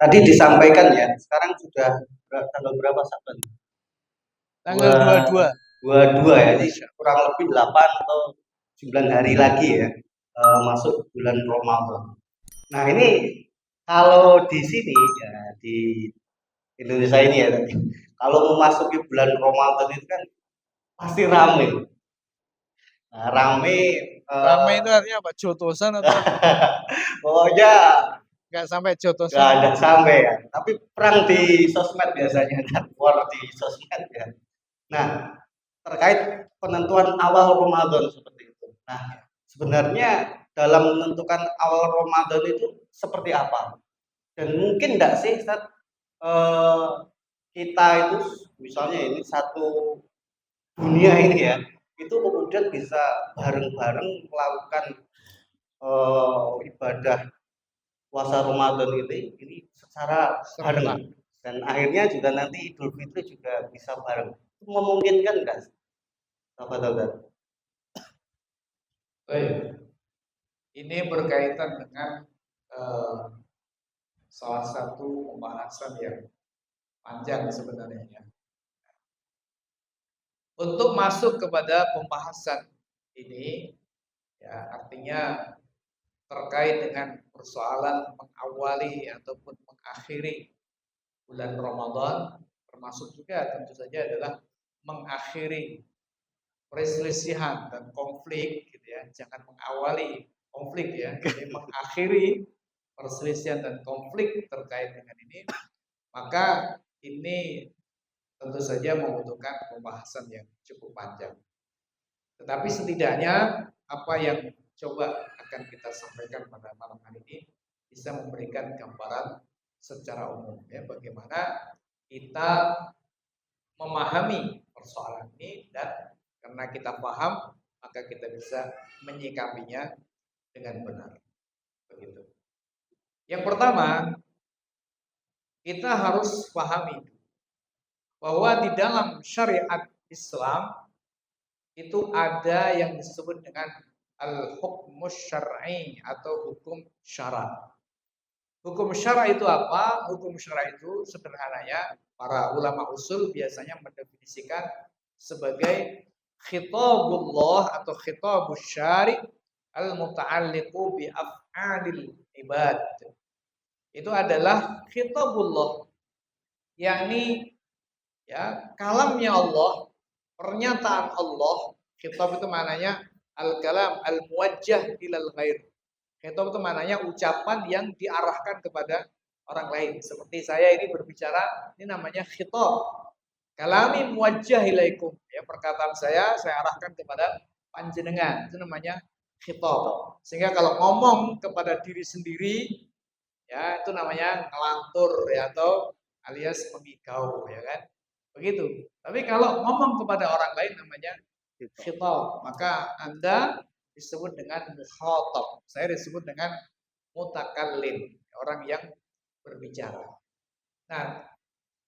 tadi disampaikan ya, sekarang sudah tanggal berapa Saban? Tanggal 22. 22 ya, jadi kurang lebih 8 atau 9 hari lagi ya, masuk bulan Ramadan. Nah ini kalau di sini ya di Indonesia ini ya tadi, kalau memasuki bulan Ramadan itu kan pasti rame. Nah, rame Rame itu artinya apa? Jotosan atau pokoknya nggak sampai jotosan? nggak ada sampai ya. Tapi perang di sosmed biasanya, dan war di sosmed ya. Nah, terkait penentuan awal Ramadan seperti itu. Nah, sebenarnya dalam menentukan awal Ramadan itu seperti apa? Dan mungkin enggak sih Ustaz, eh, kita itu misalnya ini satu dunia ini ya, itu kemudian bisa bareng-bareng melakukan ibadah puasa Ramadan ini secara bareng, dan akhirnya juga nanti Idul Fitri juga bisa bareng. Itu memungkinkan enggak, sahabat-sahabat? Baik, ini berkaitan dengan salah satu pembahasan yang panjang sebenarnya ya. Untuk masuk kepada pembahasan ini, ya artinya terkait dengan persoalan mengawali ataupun mengakhiri bulan Ramadan, termasuk juga tentu saja adalah mengakhiri perselisihan dan konflik, gitu ya. Jangan mengawali konflik ya, jadi mengakhiri perselisihan dan konflik terkait dengan ini, maka ini tentu saja membutuhkan pembahasan yang cukup panjang. Tetapi setidaknya apa yang coba akan kita sampaikan pada malam hari ini bisa memberikan gambaran secara umum ya, bagaimana kita memahami persoalan ini, dan karena kita paham maka kita bisa menyikapinya dengan benar. Begitu. Yang pertama, kita harus pahami bahwa di dalam syariat Islam itu ada yang disebut dengan al-hukmus syar'i atau hukum syara. Hukum syara itu apa? Hukum syara itu sederhananya para ulama usul biasanya mendefinisikan sebagai khitabullah atau khitabus syari al-muta'alliqu bi af'alil ibad. Itu adalah khitabullah, yakni ya kalamnya Allah, pernyataan Allah. Khitab itu maknanya al-kalam al-muwajjah ilal ghair. Khitab itu maknanya ucapan yang diarahkan kepada orang lain. Seperti saya ini berbicara, ini namanya khitab. Kalami muwajjah ilaikum. Ya, perkataan saya arahkan kepada panjenengan. Itu namanya khitab. Sehingga kalau ngomong kepada diri sendiri, ya itu namanya ngelantur ya, atau alias mengigau ya kan. Begitu. Tapi kalau ngomong kepada orang lain namanya khitab. Maka Anda disebut dengan mukhatab. Saya disebut dengan mutakallim, orang yang berbicara. Nah,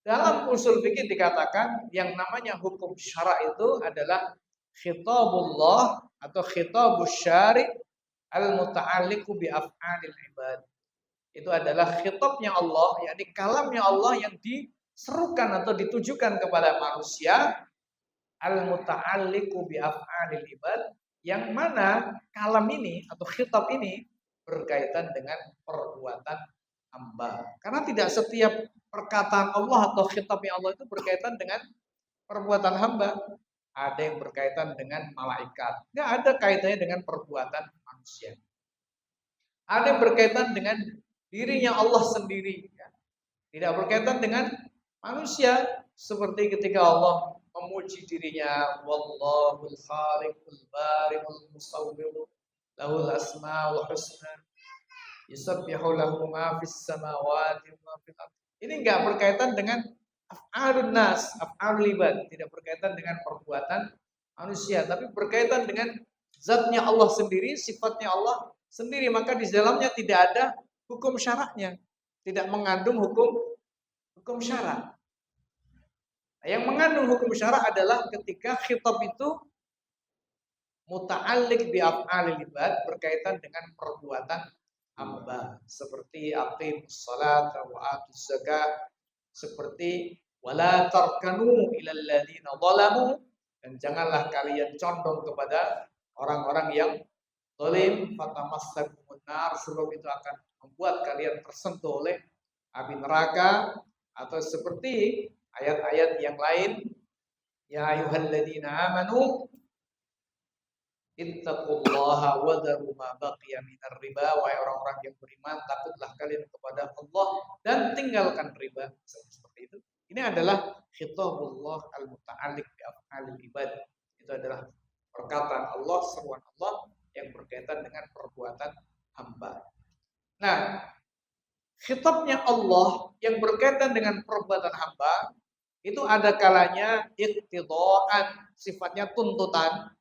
dalam usul fikih dikatakan yang namanya hukum syara itu adalah khitabullah atau khitabus syari al-muta'alliqu bi af'alil ibad. Itu adalah khitabnya Allah, yakni kalamnya Allah yang diserukan atau ditujukan kepada manusia, al-muta'alliqu bi af'alil ibad, yang mana kalam ini atau khitab ini berkaitan dengan perbuatan hamba. Karena tidak setiap perkataan Allah atau khitabnya Allah itu berkaitan dengan perbuatan hamba. Ada yang berkaitan dengan malaikat. Nggak ada kaitannya dengan perbuatan manusia. Ada yang berkaitan dengan dirinya Allah sendiri. Tidak berkaitan dengan manusia. Seperti ketika Allah memuji dirinya, wallahul khaliqul bari'ul musawwir lahul asmaul husna yusabbihu lahu ma fis samawati wa ma fil ardh. Ini enggak berkaitan dengan af'alun nas, af'alul ibad, tidak berkaitan dengan perbuatan manusia, tapi berkaitan dengan zatnya Allah sendiri, sifatnya Allah sendiri. Maka di dalamnya tidak ada hukum syaraknya, tidak mengandung hukum syarak. Yang mengandung hukum syarak adalah ketika khitab itu muta'alliq bi af'alil ibad, berkaitan dengan perbuatan hamba. Seperti aqimus salat wa atuz zakat, seperti wala tarkanu ilal ladzina zalamu, dan janganlah kalian condong kepada orang-orang yang zalim, fatamassakumun nar, sebab itu akan membuat kalian tersentuh oleh api neraka. Atau seperti ayat-ayat yang lain, ya ayyuhalladzina amanu ittaqullaha wa dharu ma baqiya minar riba, wahai orang-orang yang beriman, takutlah kalian kepada Allah dan tinggalkan riba. Seperti itu. Ini adalah khitabullah al-muta'alliq bi af'alil ibad. Itu adalah perkataan Allah, seruan Allah yang berkaitan dengan perbuatan hamba. Nah, khitabnya Allah yang berkaitan dengan perbuatan hamba itu ada kalanya iqtidaan, sifatnya tuntutan.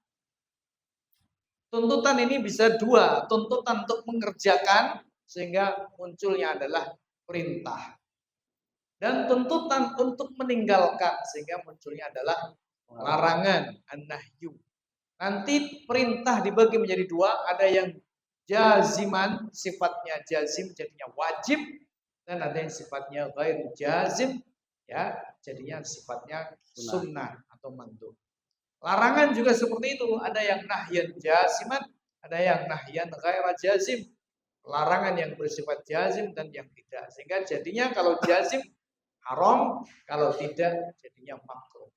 Tuntutan ini bisa dua, tuntutan untuk mengerjakan sehingga munculnya adalah perintah. Dan tuntutan untuk meninggalkan sehingga munculnya adalah larangan, an-nahyu. Nanti perintah dibagi menjadi dua, ada yang jaziman, sifatnya jazim jadinya wajib, dan ada yang sifatnya ghairu jazim, ya, jadinya sifatnya sunnah atau mandub. Larangan juga seperti itu, ada yang nahyan jaziman, ada yang nahyan ghairu jazim. Larangan yang bersifat jazim dan yang tidak. Sehingga jadinya kalau jazim haram, kalau tidak jadinya makruh.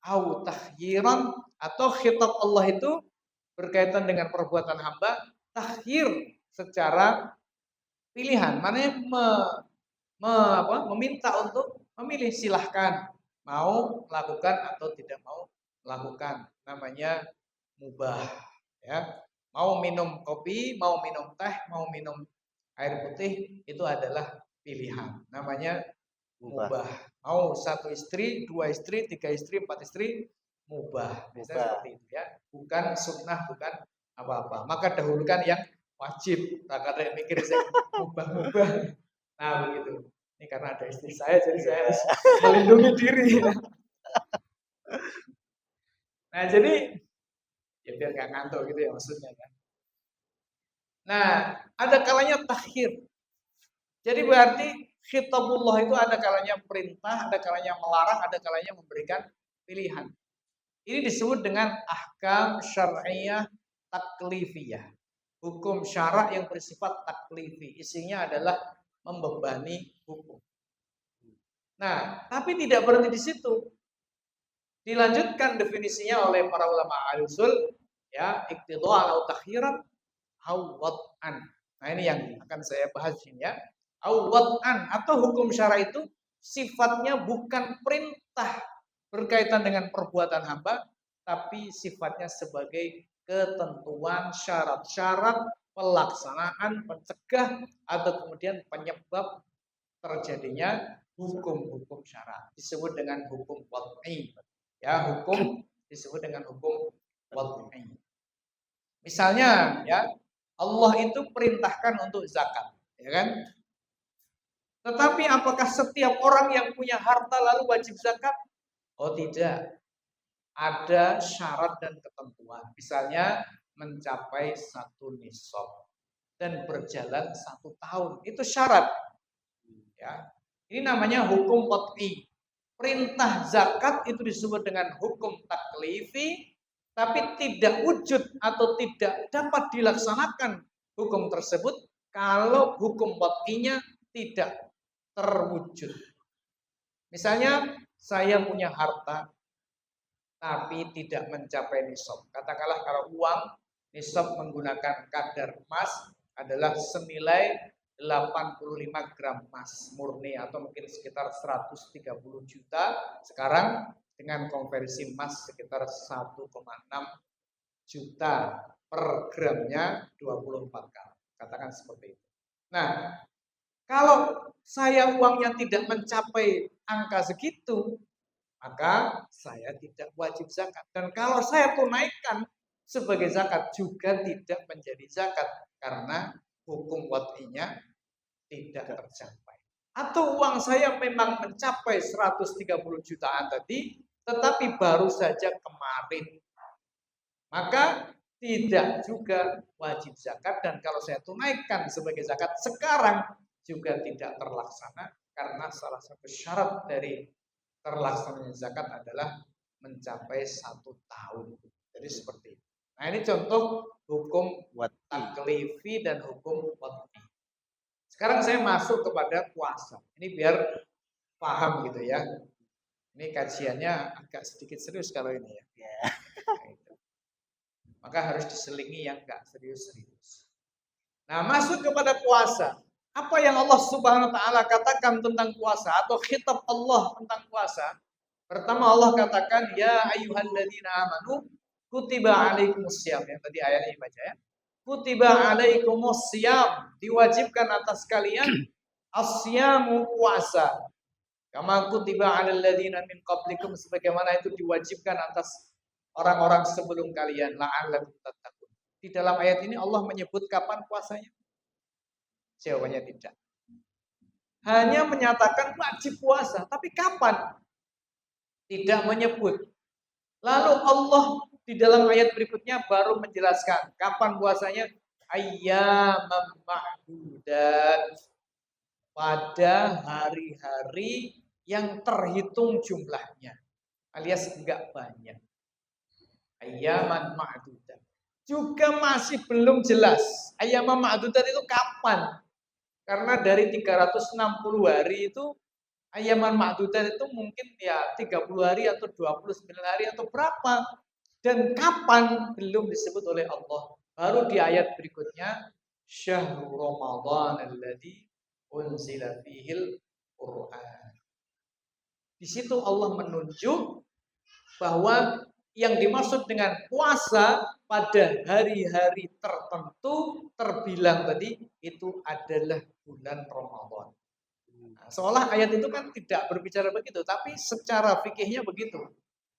Au takhyiran, atau khitab Allah itu berkaitan dengan perbuatan hamba, takhir secara pilihan. Maknanya meminta untuk memilih, silahkan mau lakukan atau tidak mau lakukan, namanya mubah, ya. Mau minum kopi, mau minum teh, mau minum air putih, itu adalah pilihan, namanya mubah. Mau satu istri, dua istri, tiga istri, empat istri, mubah. Biasanya seperti itu, ya. Bukan sunnah, bukan apa-apa. Maka dahulukan yang wajib. Tak ada yang mikir saya mubah-mubah. Nah, begitu. Ini karena ada istri saya, jadi saya harus melindungi diri. Nah, jadi ya biar gak ngantuk gitu ya maksudnya kan. Nah, ada kalanya takhir. Jadi berarti khitabullah itu ada kalanya perintah, ada kalanya melarang, ada kalanya memberikan pilihan. Ini disebut dengan ahkam syar'iyyah taklifiyah. Hukum syarak yang bersifat taklifi. Isinya adalah membebani hukum. Nah, tapi tidak berhenti di situ. Dilanjutkan definisinya oleh para ulama al-usul, ya, iqtidaan atau takhiran au wad'an. Nah, ini yang akan saya bahas ini, ya. Au wad'an, atau hukum syara itu sifatnya bukan perintah berkaitan dengan perbuatan hamba, tapi sifatnya sebagai ketentuan, syarat-syarat pelaksanaan, pencegah atau kemudian penyebab terjadinya hukum-hukum syara. Disebut dengan hukum wad'i. Ya, hukum disebut dengan hukum wad'i. Misalnya, ya, Allah itu perintahkan untuk zakat, ya kan? Tetapi apakah setiap orang yang punya harta lalu wajib zakat? Oh, tidak. Ada syarat dan ketentuan. Misalnya mencapai 1 nisab dan berjalan 1 tahun. Itu syarat. Ya. Ini namanya hukum wad'i. Perintah zakat itu disebut dengan hukum taklifi, tapi tidak wujud atau tidak dapat dilaksanakan hukum tersebut kalau hukum wad'inya tidak terwujud. Misalnya saya punya harta tapi tidak mencapai nisab. Katakanlah kalau uang nisab menggunakan kadar emas adalah senilai 85 gram emas murni atau mungkin sekitar 130 juta. Sekarang dengan konversi emas sekitar 1,6 juta per gramnya 24 karat. Katakan seperti itu. Nah, kalau saya uangnya tidak mencapai angka segitu, maka saya tidak wajib zakat. Dan kalau saya tunaikan sebagai zakat juga tidak menjadi zakat karena hukum wad'inya tidak tercapai. Atau uang saya memang mencapai 130 jutaan tadi, tetapi baru saja kemarin. Maka tidak juga wajib zakat, dan kalau saya tunaikan sebagai zakat sekarang juga tidak terlaksana karena salah satu syarat dari terlaksananya zakat adalah mencapai 1 tahun. Jadi seperti itu. Nah, ini contoh hukum taklifi dan hukum wad'i. Sekarang saya masuk kepada puasa. Ini biar paham gitu ya. Ini kajiannya agak sedikit serius kalau ini ya. Nah, itu. Maka harus diselingi yang enggak serius-serius. Nah, masuk kepada puasa. Apa yang Allah Subhanahu wa taala katakan tentang puasa atau khitab Allah tentang puasa? Pertama Allah katakan ya ayyuhalladzina amanu kutiba alaikumusiyam, yang tadi ayatnya dibaca ya. Kutiba alaikumusiyam, diwajibkan atas kalian asyamu puasa. Kama kutiba alal ladzina min qablikum, sebagaimana itu diwajibkan atas orang-orang sebelum kalian, la'allakum tattaqun. Di dalam ayat ini Allah menyebut kapan puasanya? Jawabannya tidak. Hanya menyatakan wajib puasa, tapi kapan? Tidak menyebut. Lalu Allah di dalam ayat berikutnya baru menjelaskan kapan puasanya, ayyaman ma'dudat, pada hari-hari yang terhitung jumlahnya, alias enggak banyak. Ayyaman ma'dudat. Juga masih belum jelas ayyaman ma'dudat itu kapan. Karena dari 360 hari itu ayyaman ma'dudat itu mungkin ya 30 hari atau 29 hari atau berapa. Dan kapan belum disebut oleh Allah. Baru di ayat berikutnya, syahrul Ramadan alladzi unzila fihil Qur'an. Di situ Allah menunjuk bahwa yang dimaksud dengan puasa pada hari-hari tertentu terbilang tadi itu adalah bulan Ramadan. Nah, seolah ayat itu kan tidak berbicara begitu, tapi secara fikihnya begitu.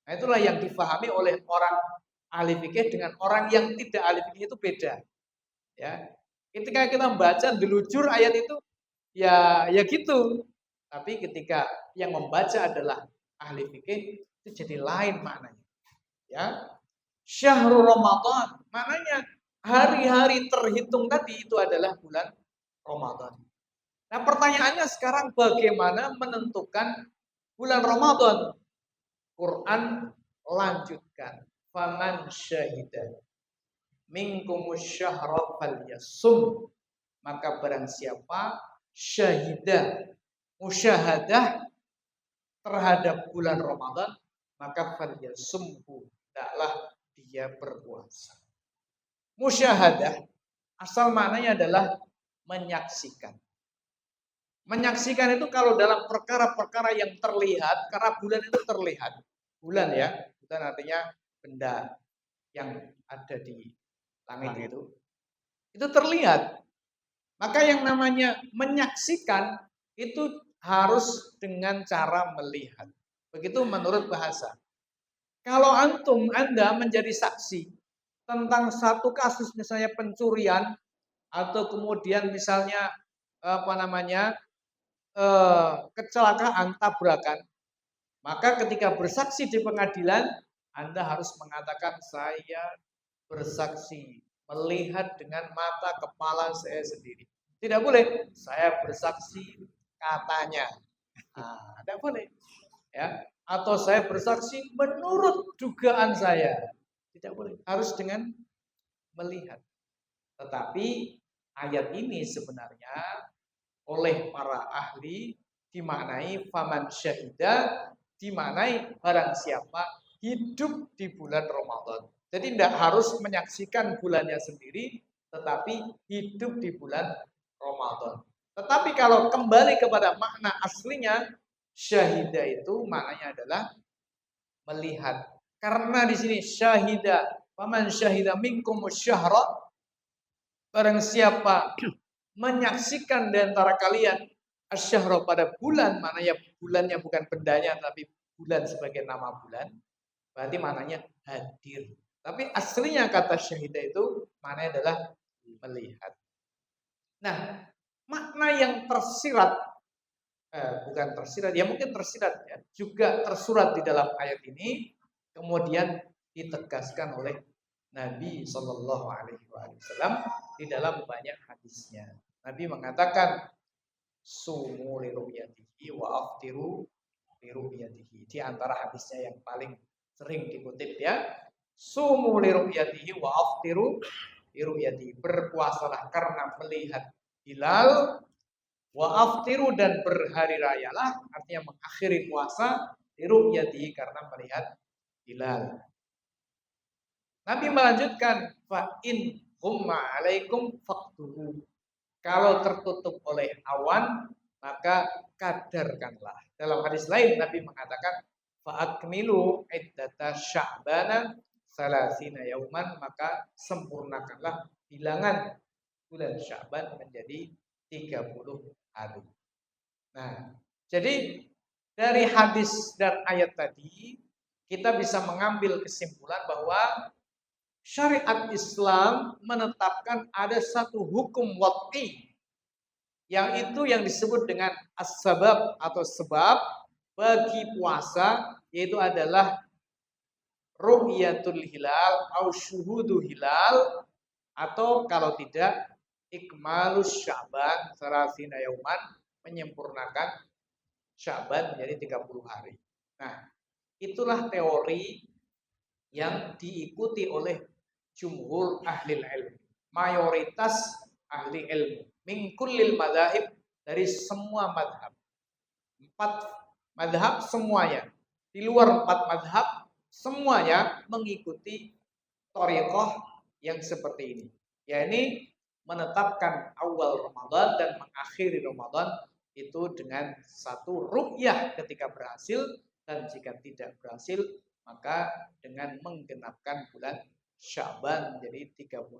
Nah, itulah yang difahami oleh orang ahli fikih dengan orang yang tidak ahli fikih itu beda. Ya, ketika kita membaca delujur ayat itu, ya gitu. Tapi ketika yang membaca adalah ahli fikih, itu jadi lain maknanya. Ya, syahrul Ramadan, maknanya hari-hari terhitung tadi itu adalah bulan Ramadan. Nah, pertanyaannya sekarang bagaimana menentukan bulan Ramadan? Quran lanjutkan, faman syahida minkumus syahra falyasum, maka barang siapa syahidah musyahadah terhadap bulan Ramadan, maka falyasumhu, hendaklah dia berpuasa. Musyahadah asal maknanya adalah menyaksikan. Menyaksikan itu kalau dalam perkara-perkara yang terlihat, karena bulan itu terlihat. Bulan ya, bukan artinya benda yang ada di langit itu. Itu terlihat. Maka yang namanya menyaksikan itu harus dengan cara melihat. Begitu menurut bahasa. Kalau Anda menjadi saksi tentang satu kasus misalnya pencurian atau kemudian misalnya kecelakaan, tabrakan, maka ketika bersaksi di pengadilan, Anda harus mengatakan saya bersaksi melihat dengan mata kepala saya sendiri. Tidak boleh saya bersaksi katanya. Nah, tidak boleh. Ya, atau saya bersaksi menurut dugaan saya. Tidak boleh. Harus dengan melihat. Tetapi ayat ini sebenarnya oleh para ahli dimaknai faman syahida, dimaknai barang siapa hidup di bulan Ramadan. Jadi tidak harus menyaksikan bulannya sendiri, tetapi hidup di bulan Ramadan. Tetapi kalau kembali kepada makna aslinya, syahida itu maknanya adalah melihat. Karena di sini syahida, faman syahida minkum syahra, barang siapa menyaksikan di antara kalian asyhara pada bulan, maknanya bulannya bukan bendanya tapi bulan sebagai nama bulan, berarti maknanya hadir. Tapi aslinya kata syahida itu maknanya adalah melihat. Nah, makna yang tersirat bukan tersirat, ya mungkin tersirat ya, juga tersurat di dalam ayat ini kemudian ditegaskan oleh Nabi Shallallahu Alaihi Wasallam di dalam banyak hadisnya. Nabi mengatakan, sumu li ru'yatihi wa aftiru li ru'yatihi. Di antara hadisnya yang paling sering dikutip ya, sumu li ru'yatihi wa aftiru li ru'yatihi. Berpuasalah karena melihat hilal, wa aftiru dan berhari rayalah, artinya mengakhiri puasa li ru'yatihi karena melihat hilal. Nabi melanjutkan, fa in humma alaikum faqduhu. Kalau tertutup oleh awan, maka kadarkanlah. Dalam hadis lain Nabi mengatakan, fa akmilu iddata sya'bana salasina yauman, maka sempurnakanlah bilangan bulan Sya'ban menjadi 30 hari. Nah, jadi dari hadis dan ayat tadi kita bisa mengambil kesimpulan bahwa syariat Islam menetapkan ada satu hukum wad'i yang itu yang disebut dengan as-sabab atau sebab bagi puasa, yaitu adalah ru'yatul hilal atau syuhudu hilal, atau kalau tidak ikmalus sya'ban salasina yauman, menyempurnakan Sya'ban menjadi 30 hari. Nah, itulah teori yang diikuti oleh jumhur ahli ilmu, mayoritas ahli ilmu, min kullil madzhab, dari semua madhab. 4 madhab semuanya. Di luar 4 madhab semuanya mengikuti thariqah yang seperti ini. Yakni menetapkan awal Ramadan dan mengakhiri Ramadan itu dengan satu ru'yah ketika berhasil, dan jika tidak berhasil maka dengan menggenapkan bulan Sya'ban menjadi 30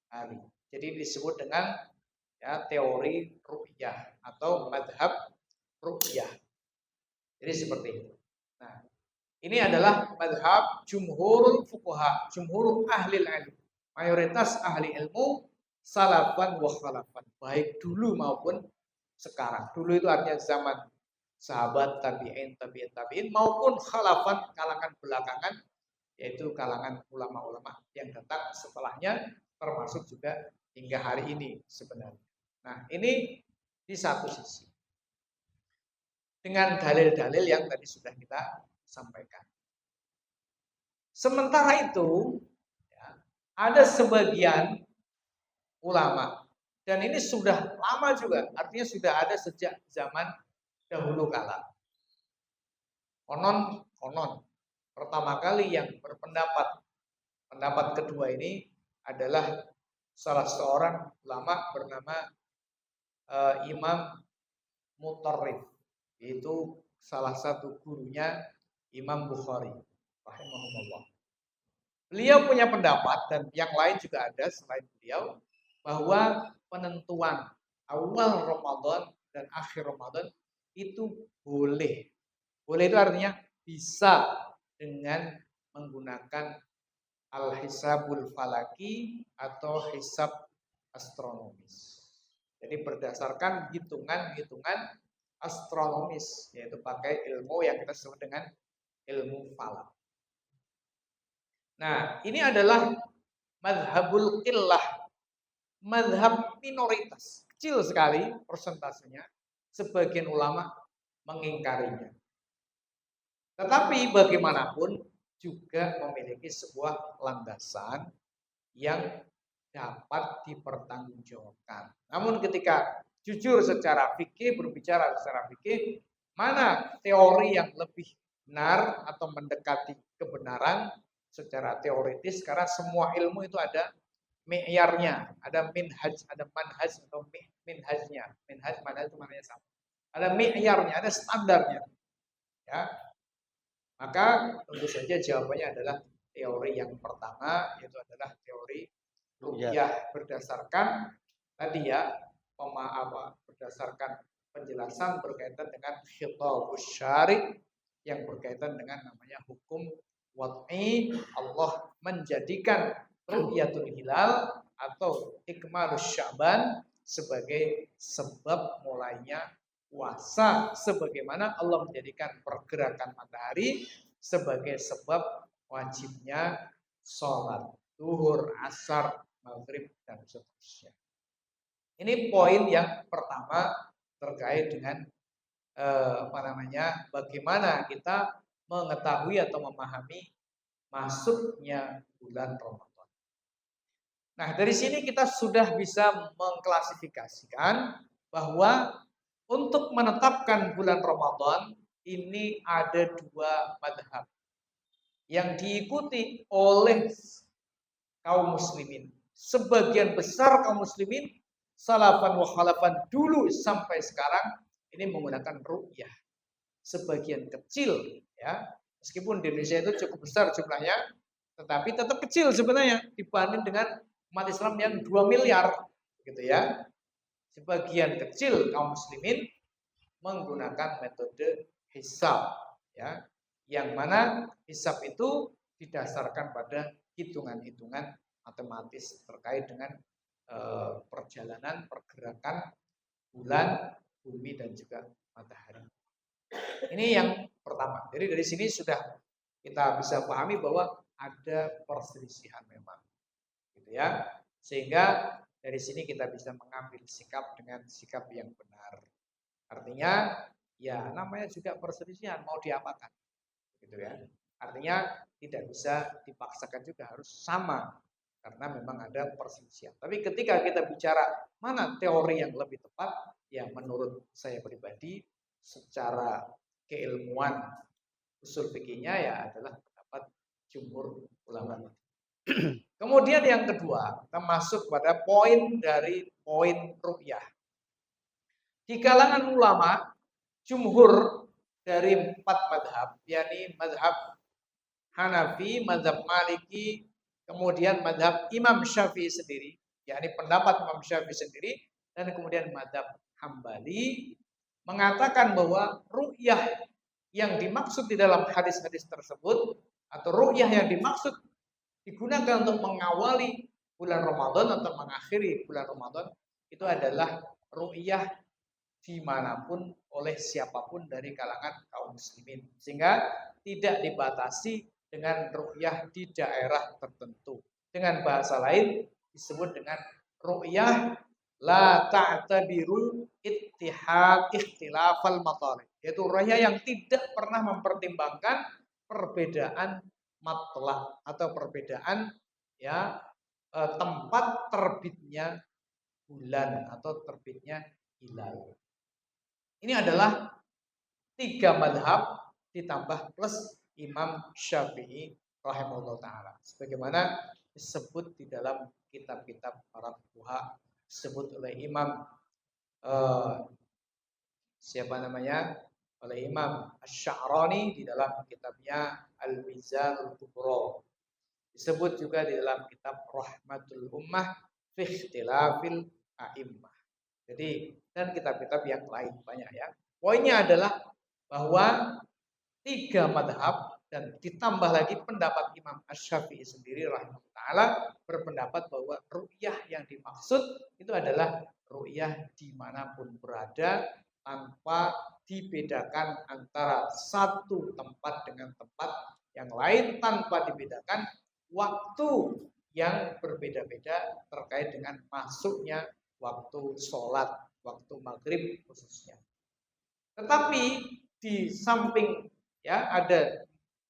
hari. Jadi disebut dengan ya, teori ru'yah atau madhab ru'yah. Jadi seperti itu. Nah, ini adalah madhab jumhurul fuqaha, jumhur ahli ilmu, mayoritas ahli ilmu salafan wa khalafan, baik dulu maupun sekarang. Dulu itu artinya zaman sahabat, tabi'in, tabi'in, maupun khalafan, kalangan belakangan, yaitu kalangan ulama-ulama yang datang setelahnya, termasuk juga hingga hari ini sebenarnya. Nah, ini di satu sisi. Dengan dalil-dalil yang tadi sudah kita sampaikan. Sementara itu, ya, ada sebagian ulama, dan ini sudah lama juga, artinya sudah ada sejak zaman dahulu kala. Konon, pertama kali yang pendapat kedua ini adalah salah seorang ulama bernama Imam Mutarrif, yaitu salah satu gurunya Imam Bukhari rahimahullah. Beliau punya pendapat, dan yang lain juga ada selain beliau, bahwa penentuan awal Ramadan dan akhir Ramadan itu boleh. Boleh itu artinya bisa dengan menggunakan al-hisabul falaki atau hisab astronomis. Jadi berdasarkan hitungan-hitungan astronomis, yaitu pakai ilmu yang kita sebut dengan ilmu falak. Nah, ini adalah madhabul qillah, madhab minoritas, kecil sekali persentasenya, sebagian ulama mengingkarinya. Tetapi bagaimanapun juga memiliki sebuah landasan yang dapat dipertanggungjawabkan. Namun ketika jujur secara fikih, berbicara secara fikih, mana teori yang lebih benar atau mendekati kebenaran secara teoritis, karena semua ilmu itu ada mi'yarnya, ada minhaj, ada manhaj atau minhajnya. Minhaj, manhaj itu maknanya sama. Ada mi'yarnya, ada standarnya. Ya. Maka tentu saja jawabannya adalah teori yang pertama, yaitu adalah teori ru'yah, berdasarkan tadi ya, berdasarkan penjelasan berkaitan dengan khitabus syari' yang berkaitan dengan namanya hukum wad'i. Allah menjadikan ru'yatul hilal atau ikmalus sya'ban sebagai sebab mulainya puasa, sebagaimana Allah menjadikan pergerakan matahari sebagai sebab wajibnya sholat. zuhur, asar, maghrib, dan seterusnya. Ini poin yang pertama terkait dengan bagaimana kita mengetahui atau memahami masuknya bulan Ramadan. Nah, dari sini kita sudah bisa mengklasifikasikan bahwa untuk menetapkan bulan Ramadan ini ada dua madhab yang diikuti oleh kaum muslimin. Sebagian besar kaum muslimin salafan wa khalafan dulu sampai sekarang ini menggunakan ru'yah. Sebagian kecil ya, meskipun di Indonesia itu cukup besar jumlahnya, tetapi tetap kecil sebenarnya dibanding dengan umat Islam yang 2 miliar gitu ya. Sebagian kecil kaum muslimin menggunakan metode hisab ya, yang mana hisab itu didasarkan pada hitungan-hitungan matematis terkait dengan perjalanan pergerakan bulan, bumi, dan juga matahari. Ini yang pertama. Jadi dari sini sudah kita bisa pahami bahwa ada perselisihan memang, gitu ya. Sehingga dari sini kita bisa mengambil sikap dengan sikap yang benar. Artinya ya namanya juga perselisihan, mau diapakan, gitu ya. Artinya tidak bisa dipaksakan juga harus sama karena memang ada perselisihan. Tapi ketika kita bicara mana teori yang lebih tepat, ya menurut saya pribadi secara keilmuan usul fikihnya ya adalah pendapat jumhur ulama. Kemudian yang kedua, kita masuk pada poin dari poin ru'yah. Di kalangan ulama, jumhur dari 4 madhab, yakni madhab Hanafi, madhab Maliki, kemudian madhab Imam Syafi'i sendiri, yakni pendapat Imam Syafi'i sendiri, dan kemudian madhab Hambali, mengatakan bahwa ru'yah yang dimaksud di dalam hadis-hadis tersebut, atau ru'yah yang dimaksud digunakan untuk mengawali bulan Ramadan atau mengakhiri bulan Ramadan, itu adalah ru'yah dimanapun oleh siapapun dari kalangan kaum muslimin. Sehingga tidak dibatasi dengan ru'yah di daerah tertentu. Dengan bahasa lain disebut dengan ru'yah la ta'tabiru ikhtilafal matalib. Yaitu ru'yah yang tidak pernah mempertimbangkan perbedaan matlah atau perbedaan ya tempat terbitnya bulan atau terbitnya hilal. Ini adalah 3 madhab ditambah plus Imam Syafi'i rahimahullah ta'ala. Sebagaimana disebut di dalam kitab-kitab para fuqaha, disebut oleh Imam oleh Imam Asy-Sya'rani di dalam kitabnya Al-Mizanul Kubra. Disebut juga di dalam kitab Rahmatul Ummah fi Ikhtilafil A'immah. Jadi dan kitab-kitab yang lain banyak ya. Poinnya adalah bahwa 3 madhab dan ditambah lagi pendapat Imam Asy-Syafi'i sendiri rahimahullah ta'ala berpendapat bahwa ru'yah yang dimaksud itu adalah ru'yah dimanapun berada tanpa dibedakan antara satu tempat dengan tempat yang lain, tanpa dibedakan waktu yang berbeda-beda terkait dengan masuknya waktu sholat, waktu maghrib khususnya. Tetapi di samping ya ada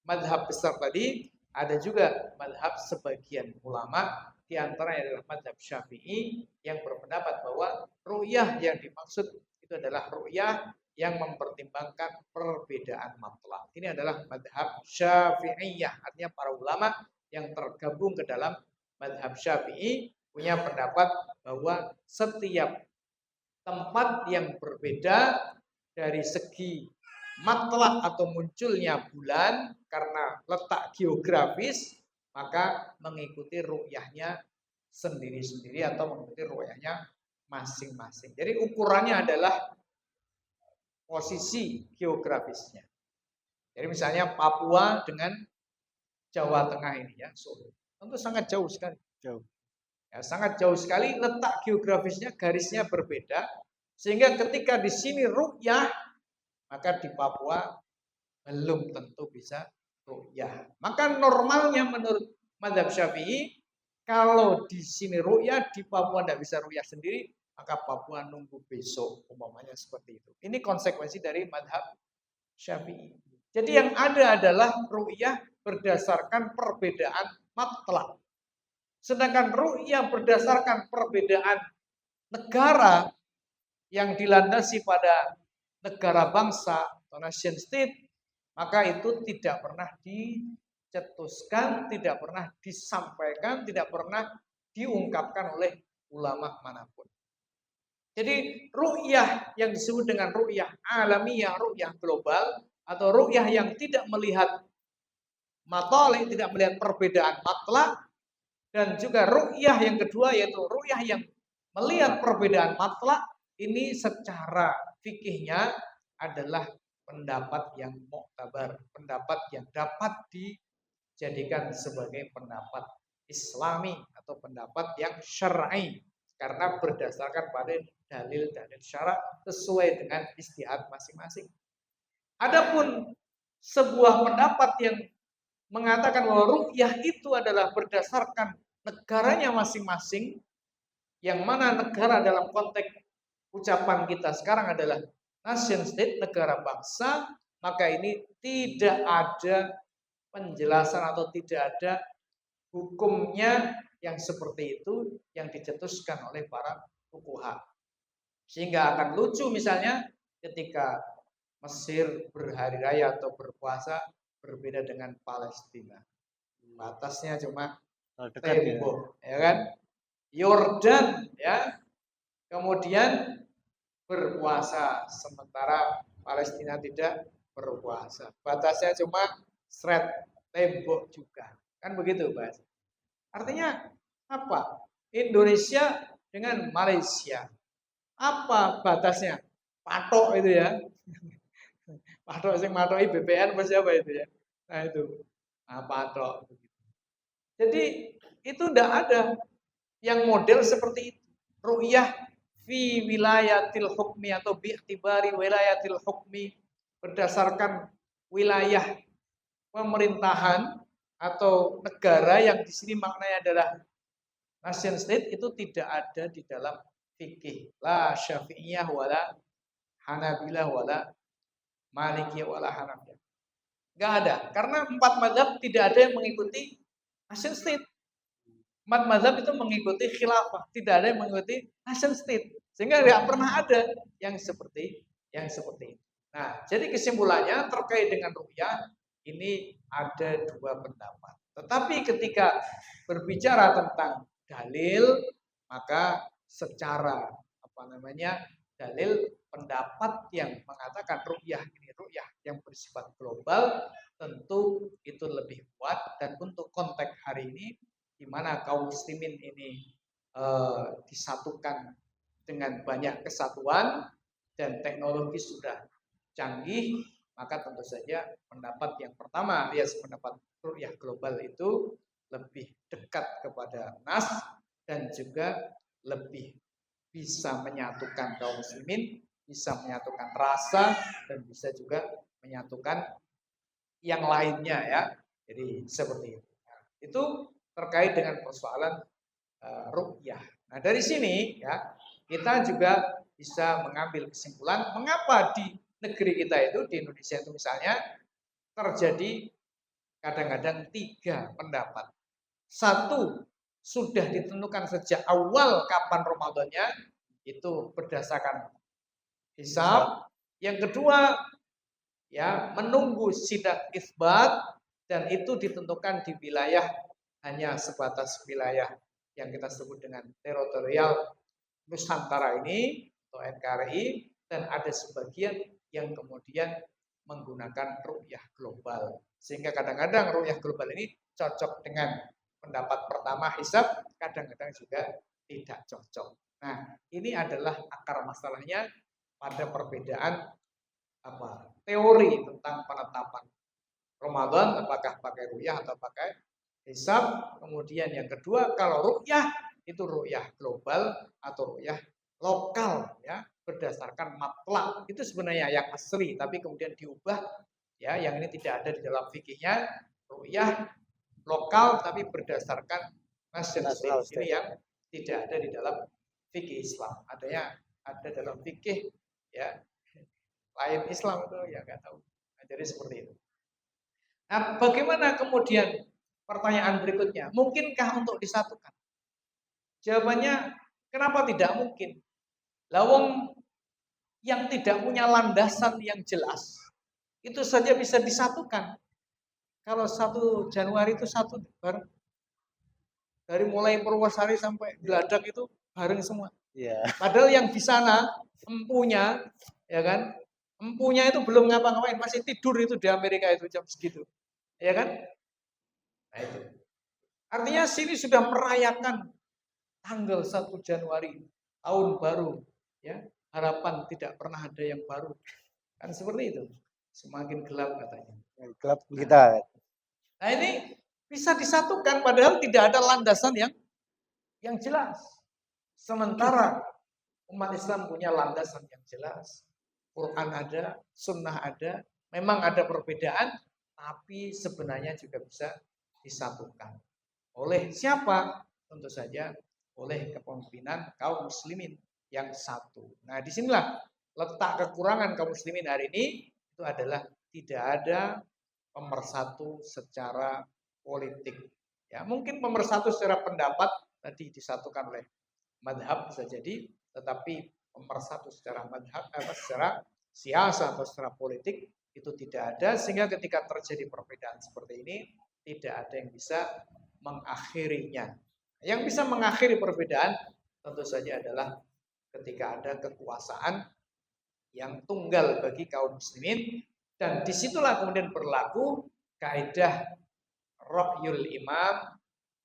madhab besar tadi, ada juga madhab sebagian ulama, di antaranya adalah madhab Syafi'i yang berpendapat bahwa ru'yah yang dimaksud itu adalah ru'yah yang mempertimbangkan perbedaan matlah. Ini adalah madhab Syafi'iyah, artinya para ulama yang tergabung ke dalam madhab Syafi'i punya pendapat bahwa setiap tempat yang berbeda dari segi matlah atau munculnya bulan karena letak geografis, maka mengikuti ru'yahnya sendiri-sendiri atau mengikuti ru'yahnya masing-masing. Jadi ukurannya adalah posisi geografisnya. Jadi misalnya Papua dengan Jawa Tengah ini ya, tentu sangat jauh sekali. Ya, sangat jauh sekali, letak geografisnya, garisnya berbeda, sehingga ketika di sini ru'yah, maka di Papua belum tentu bisa ru'yah. Maka normalnya menurut mazhab Syafi'i, Kalau di sini ru'yah, di Papua tidak bisa ru'yah sendiri, maka Papua nunggu besok, umpamanya seperti itu. Ini konsekuensi dari madhab Syafi'i. Jadi yang ada adalah ru'yah berdasarkan perbedaan matlab. Sedangkan ru'yah berdasarkan perbedaan negara yang dilandasi pada negara bangsa atau nation state, maka itu tidak pernah dicetuskan, tidak pernah disampaikan, tidak pernah diungkapkan oleh ulama manapun. Jadi ru'yah yang disebut dengan ru'yah alamiah, ru'yah global, atau ru'yah yang tidak melihat matali, tidak melihat perbedaan matlak, dan juga ru'yah yang kedua yaitu ru'yah yang melihat perbedaan matlak, ini secara fikihnya adalah pendapat yang muktabar, pendapat yang dapat dijadikan sebagai pendapat Islami atau pendapat yang syar'i karena berdasarkan pada dalil-dalil syarak sesuai dengan ijtihad masing-masing. Adapun sebuah pendapat yang mengatakan bahwa ru'yah itu adalah berdasarkan negaranya masing-masing, yang mana negara dalam konteks ucapan kita sekarang adalah nation state, negara bangsa, maka ini tidak ada penjelasan atau tidak ada hukumnya yang seperti itu yang dicetuskan oleh para fuqaha. Sehingga akan lucu misalnya ketika Mesir berhari raya atau berpuasa berbeda dengan Palestina. Batasnya cuma Dekat ya. tembok, ya kan? Yordan ya. Kemudian berpuasa sementara Palestina tidak berpuasa. Batasnya cuma seret tembok juga. Kan begitu, Mas. Artinya apa? Indonesia dengan Malaysia. Apa batasnya? Patok itu ya. Patok sing matoki BPN apa siapa itu ya? Nah itu. Nah, patok. Jadi itu tidak ada yang model seperti itu. Ru'yah fi wilayatil hukmi atau bi'tibari wilayatil hukmi berdasarkan wilayah pemerintahan atau negara yang di sini maknanya adalah nation state itu tidak ada di dalam fikih. La Syafi'iyah wala Hanabilah wala Malikiyah wala Hanafiyah. Enggak ada. Karena 4 mazhab tidak ada yang mengikuti nation state. 4 mazhab itu mengikuti khilafah, tidak ada yang mengikuti nation state. Sehingga tidak pernah ada yang seperti itu. Nah, jadi kesimpulannya terkait dengan ru'yah ini ada 2 pendapat. Tetapi ketika berbicara tentang dalil, maka secara dalil pendapat yang mengatakan ru'yah ini ru'yah yang bersifat global tentu itu lebih kuat, dan untuk konteks hari ini di mana kaum muslimin ini disatukan dengan banyak kesatuan dan teknologi sudah canggih, maka tentu saja pendapat yang pertama alias pendapat ru'yah global itu lebih dekat kepada nas dan juga lebih bisa menyatukan kaum muslimin, bisa menyatukan rasa, dan bisa juga menyatukan yang lainnya ya. Jadi seperti itu. Nah, itu terkait dengan persoalan ru'yah. Nah, dari sini ya kita juga bisa mengambil kesimpulan mengapa di negeri kita itu, di Indonesia itu misalnya terjadi kadang-kadang 3 pendapat. Satu, sudah ditentukan sejak awal kapan Ramadannya, itu berdasarkan hisab. Yang kedua, ya menunggu sidak isbat, dan itu ditentukan di wilayah hanya sebatas wilayah yang kita sebut dengan teritorial Nusantara ini atau NKRI, dan ada sebagian yang kemudian menggunakan ru'yah global. Sehingga kadang-kadang ru'yah global ini cocok dengan pendapat pertama hisab, kadang-kadang juga tidak cocok. Nah, ini adalah akar masalahnya pada perbedaan teori tentang penetapan Ramadan, apakah pakai ru'yah atau pakai hisab. Kemudian yang kedua, kalau ru'yah itu ru'yah global atau ru'yah lokal ya, berdasarkan matlab. Itu sebenarnya yang asli, tapi kemudian diubah ya, yang ini tidak ada di dalam fikihnya. Ru'yah lokal tapi berdasarkan national National state. Ini yang tidak ada di dalam fikih Islam. Ada dalam fikih ya lain Islam itu ya nggak tahu. Nah, jadi seperti itu. Nah, bagaimana kemudian pertanyaan berikutnya? Mungkinkah untuk disatukan? Jawabannya, kenapa tidak mungkin? Lawang yang tidak punya landasan yang jelas, itu saja bisa disatukan. Kalau 1 Januari itu satu bareng. Dari mulai Purwosari sampai Geladak itu bareng semua. Iya. Padahal yang di sana empunya, ya kan? Empunya itu belum ngapa-ngapain, masih tidur itu di Amerika itu jam segitu. Ya kan? Nah itu. Artinya sini sudah merayakan tanggal 1 Januari, tahun baru, ya. Harapan tidak pernah ada yang baru. Kan seperti itu. Semakin gelap katanya. Klub kita. Nah ini bisa disatukan padahal tidak ada landasan yang jelas. Sementara umat Islam punya landasan yang jelas. Quran ada, sunnah ada, memang ada perbedaan, tapi sebenarnya juga bisa disatukan. Oleh siapa? Tentu saja oleh kepemimpinan kaum muslimin yang satu. Nah, disinilah letak kekurangan kaum muslimin hari ini itu adalah tidak ada pemersatu secara politik. Ya, mungkin pemersatu secara pendapat tadi disatukan oleh madhab bisa jadi, tetapi pemersatu secara madhab, secara siasa atau secara politik itu tidak ada, sehingga ketika terjadi perbedaan seperti ini tidak ada yang bisa mengakhirinya. Yang bisa mengakhiri perbedaan tentu saja adalah ketika ada kekuasaan yang tunggal bagi kaum muslimin, dan disitulah kemudian berlaku kaidah ra'yul imam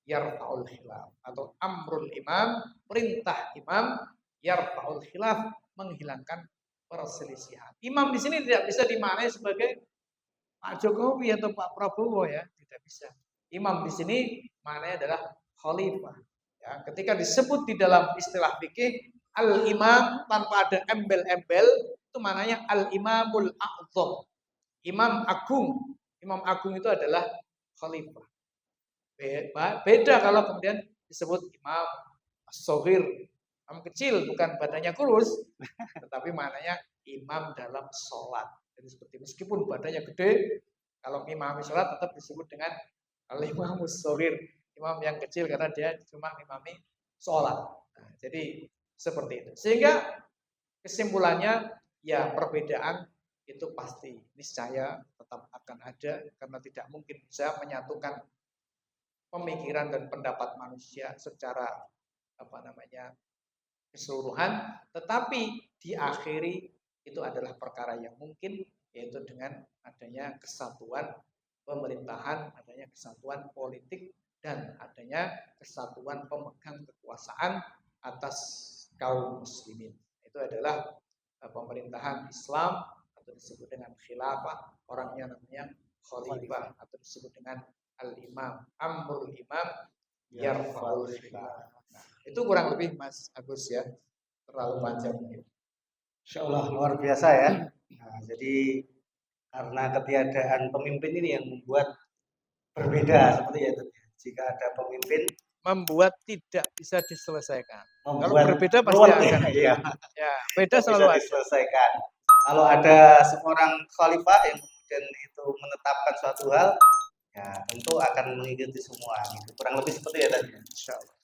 yarfa'ul khilaf atau amrul imam, perintah imam yarfa'ul khilaf, menghilangkan perselisihan. Imam di sini tidak bisa dimaknai sebagai Pak Jokowi atau Pak Prabowo ya, tidak bisa. Imam di sini maknanya adalah khalifah. Ya, ketika disebut di dalam istilah fikih al-imam tanpa ada embel-embel itu maknanya al-imamul a'zam. Imam agung. Imam agung itu adalah khalifah. Beda kalau kemudian disebut imam as-shaghir, imam kecil, bukan badannya kurus, tetapi maknanya imam dalam sholat. Jadi seperti meskipun badannya gede, kalau imam sholat tetap disebut dengan al-imam as-shaghir, imam yang kecil karena dia cuma imami sholat. Nah, jadi seperti itu. Sehingga kesimpulannya ya perbedaan itu pasti niscaya tetap akan ada karena tidak mungkin bisa menyatukan pemikiran dan pendapat manusia secara keseluruhan, tetapi diakhiri itu adalah perkara yang mungkin, yaitu dengan adanya kesatuan pemerintahan, adanya kesatuan politik, dan adanya kesatuan pemegang kekuasaan atas kaum muslimin. Itu adalah pemerintahan Islam atau disebut dengan khilafah, orangnya namanya khalifah atau disebut dengan al-imam, amrul imam yarfa'ul khilaf. Nah, itu kurang lebih Mas Agus ya, terlalu panjang ini. Insyaallah luar biasa ya. Nah, jadi karena ketiadaan pemimpin ini yang membuat berbeda seperti ya. Jika ada pemimpin membuat tidak bisa diselesaikan. Kalau membuat berbeda pasti ruwet, akan ya, ya beda bisa selalu ada. diselesaikan. Kalau ada seorang khalifah yang kemudian itu menetapkan suatu hal, ya tentu akan mengikuti semua. Gitu. Kurang lebih seperti ya tadi. Insyaallah.